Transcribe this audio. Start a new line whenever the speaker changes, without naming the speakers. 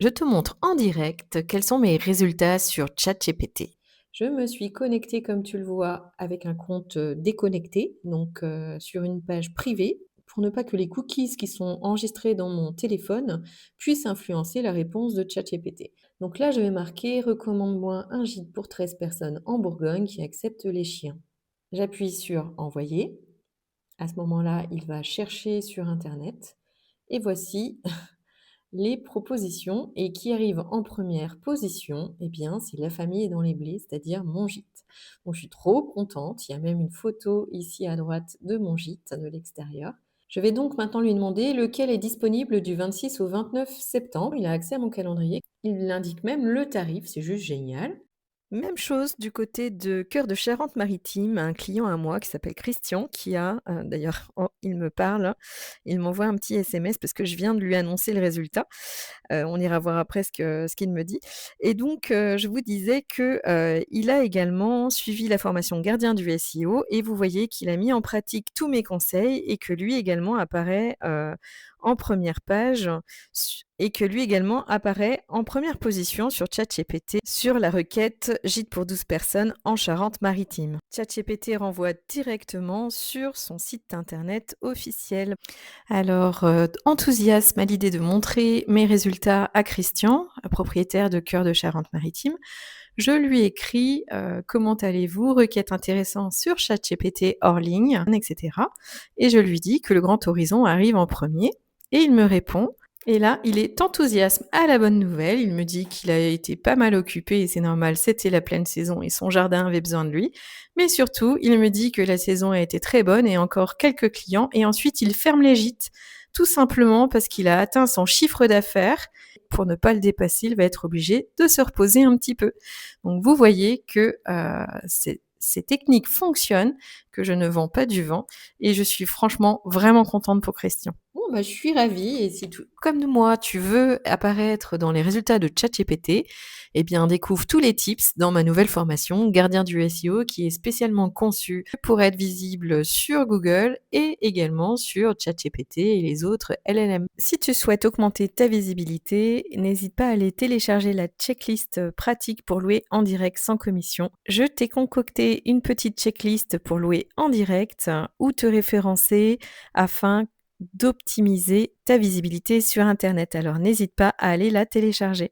Je te montre en direct quels sont mes résultats sur ChatGPT. Je me suis connectée, comme tu le vois, avec un compte déconnecté, donc sur une page privée, pour ne pas que les cookies qui sont enregistrés dans mon téléphone puissent influencer la réponse de ChatGPT. Donc là, je vais marquer recommande-moi un gîte pour 13 personnes en Bourgogne qui accepte les chiens. J'appuie sur envoyer. À ce moment-là, il va chercher sur Internet. Et voici les propositions et qui arrive en première position, eh bien, c'est La famille est dans les blés, c'est-à-dire mon gîte. Donc, je suis trop contente. Il y a même une photo ici à droite de mon gîte, de l'extérieur. Je vais donc maintenant lui demander lequel est disponible du 26 au 29 septembre. Il a accès à mon calendrier. Il indique même le tarif, c'est juste génial. Même chose du côté de Cœur de Charente-Maritime, un client à moi qui s'appelle Christian qui a, d'ailleurs, oh, il me parle, il m'envoie un petit SMS parce que je viens de lui annoncer le résultat. On ira voir après ce qu'il me dit et donc je vous disais que, il a également suivi la formation gardien du SEO et vous voyez qu'il a mis en pratique tous mes conseils et que lui également apparaît, en première page et que lui également apparaît en première position sur ChatGPT sur la requête gîte pour 12 personnes en Charente-Maritime. ChatGPT renvoie directement sur son site internet officiel. Alors, enthousiasme à l'idée de montrer mes résultats à Christian, propriétaire de Cœur de Charente-Maritime. Je lui écris, «Comment allez-vous? Requête intéressante sur ChatGPT hors ligne» et cetera et je lui dis que le Grand Horizon arrive en premier et il me répond et là, il est enthousiasme à la bonne nouvelle. Il me dit qu'il a été pas mal occupé et c'est normal, c'était la pleine saison et son jardin avait besoin de lui. Mais surtout, il me dit que la saison a été très bonne et encore quelques clients et ensuite il ferme les gîtes. Tout simplement parce qu'il a atteint son chiffre d'affaires. Pour ne pas le dépasser, il va être obligé de se reposer un petit peu. Donc vous voyez que ces techniques fonctionnent, que je ne vends pas du vent et je suis franchement vraiment contente pour Christian. Bon, bah, je suis ravie et si comme moi, tu veux apparaître dans les résultats de ChatGPT, eh bien, découvre tous les tips dans ma nouvelle formation Gardien du SEO qui est spécialement conçue pour être visible sur Google et également sur ChatGPT et les autres LLM. Si tu souhaites augmenter ta visibilité, n'hésite pas à aller télécharger la checklist pratique pour louer en direct sans commission. Je t'ai concocté une petite checklist pour louer en direct ou te référencer afin d'optimiser ta visibilité sur Internet. Alors n'hésite pas à aller la télécharger.